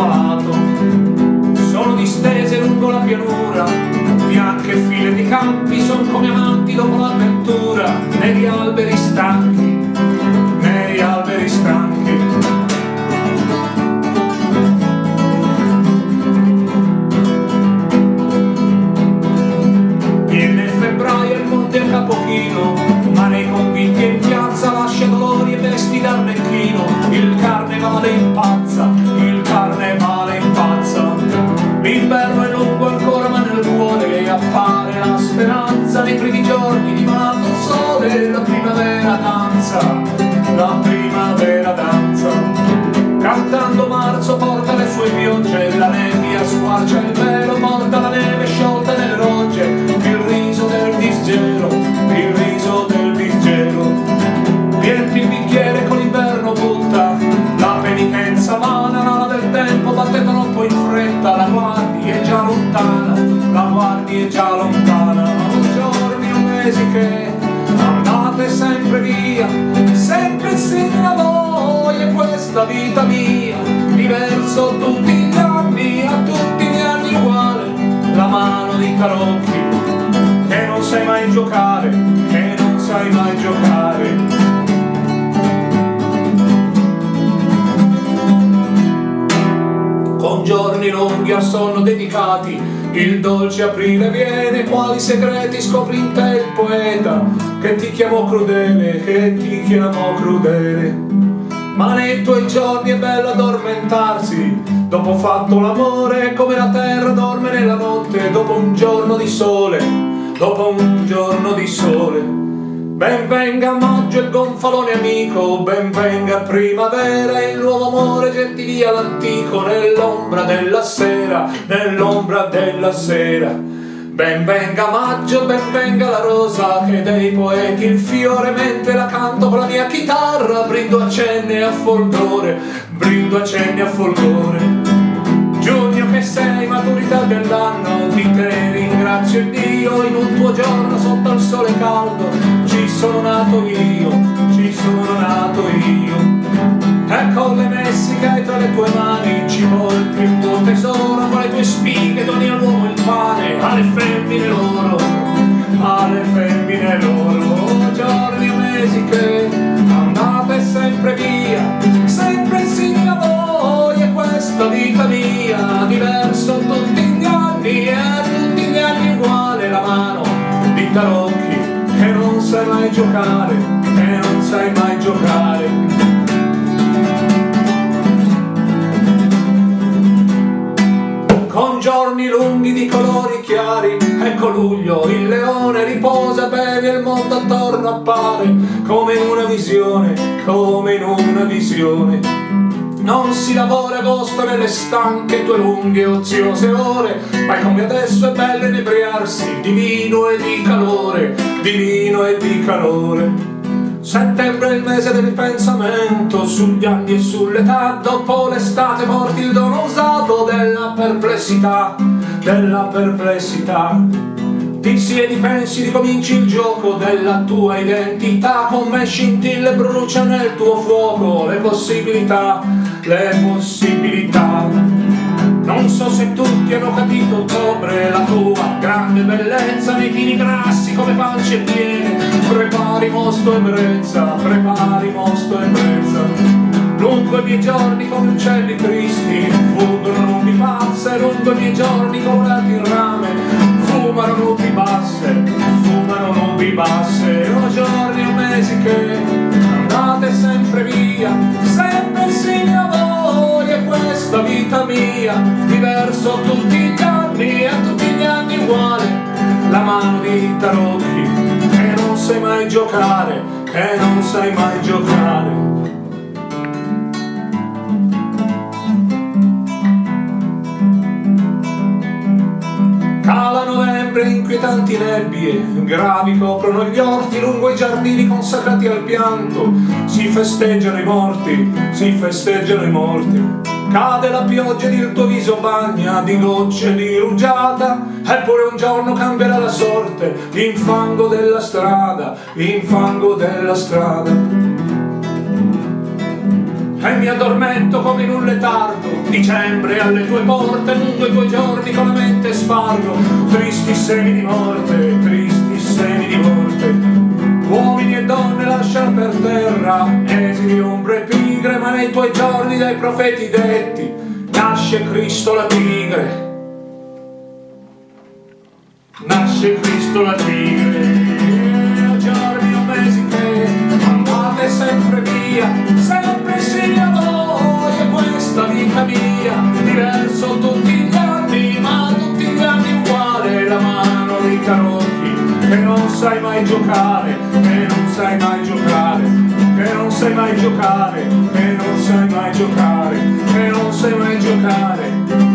malato. Sono distese lungo la pianura, bianche file di campi, son come amanti dopo l'avventura, negli alberi stanchi, negli alberi stanchi. Viene febbraio, il monte a capochino, ma nei conviti e in piazza lascia dolori e vesti d'arlecchino. Il carnevale impazza, il carnevale impazza. L'inverno è lungo ancora ma nel cuore appare la speranza. Nei primi giorni di malato sole la primavera danza, la primavera danza. Cantando marzo porta le sue piogge, la nebbia squarcia il velo, porta la neve sciolta nelle rogge, il riso del disgelo, il riso del disgelo. Riempi il bicchiere con l'inverno butta, la penitenza vana, l'ala del tempo batte troppo in fretta, la guardi è già lontana, la guardi è già lontana. Giorni o mesi che andate sempre via, sempre simile a voi, e questa vita mia, diverso tutti gli anni, a tutti gli anni uguale, la mano di tarocchi, che non sai mai giocare, che non sai mai giocare. Con giorni lunghi al sonno dedicati, il dolce aprile viene, quali segreti scopri in te il poeta, che ti chiamò crudele, che ti chiamò crudele. Ma nei tuoi giorni è bello addormentarsi, dopo fatto l'amore, come la terra dorme nella notte, dopo un giorno di sole, dopo un giorno di sole. Ben venga maggio il gonfalone amico, ben venga primavera, il nuovo amore getti via l'antico nell'ombra della sera, nell'ombra della sera. Ben venga maggio, ben venga la rosa, che dei poeti il fiore, mentre la canto con la mia chitarra, brindo a cenni e a folgore, brindo a cenni e a folgore. Giugno che sei maturità dell'anno, di te ringrazio il Dio, in un tuo giorno sotto il sole caldo ci sono nato io, ci sono nato io. E con le messiche tra le tue mani ci volti il tuo tesoro, con le tue spighe doni all'uomo il pane, alle femmine loro, alle femmine loro. Giorni o mesi che andate sempre via, sempre simile a voi, e questa vita mia, diverso tutti gli anni, e tutti gli anni uguale, la mano di tarocchi, che non sai mai giocare, che non sai mai giocare. Con giorni lunghi di colori chiari, ecco luglio, il leone riposa, beve, il mondo attorno appare, come in una visione, come in una visione. Non si lavora agosto nelle stanche tue lunghe oziose ore, ma come adesso è bello inebriarsi di vino e di calore, di vino e di calore. Settembre è il mese del ripensamento sugli anni e sull'età, dopo l'estate porti il dono usato della perplessità, della perplessità. Ti siedi, pensi, ricominci il gioco della tua identità, come scintille brucia nel tuo fuoco le possibilità, le possibilità. Non so se tutti hanno capito ottobre, la tua grande bellezza, nei pini grassi come pance piene, prepari mosto e brezza, prepari mosto e brezza. Lungo i miei giorni come uccelli tristi, fuggono nubi pazze, lungo i miei giorni come lati in rame, fumano nubi basse, fumano nubi basse. O giorni o mesi che andate sempre via, sempre simile a voi, e questa vita mia, diverso tutti gli anni, e a tutti gli anni uguale, la mano di tarocchi, che non sai mai giocare, che non sai mai giocare. Cala novembre, inquietanti nebbie gravi coprono gli orti, lungo i giardini consacrati al pianto si festeggiano i morti, si festeggiano i morti. Cade la pioggia ed il tuo viso bagna di gocce di rugiada, eppure un giorno cambierà la sorte in fango della strada, in fango della strada. E mi addormento come in un letargo, Dicembre alle tue porte, lungo i tuoi giorni con la mente spargo tristi semi di morte, tristi semi di morte. Uomini e donne lasciano per terra esili, ombre pigre, ma nei tuoi giorni dai profeti detti nasce Cristo la tigre. Nasce Cristo la tigre. Giorni o mesi che andate sempre via, sempre sia voi e questa vita mia, diverso tutti gli anni, ma tutti gli anni uguale, la mano dei carocchi, che non sai mai giocare, che non sai mai giocare, che non sai mai giocare, che non sai mai giocare, che non sai mai giocare.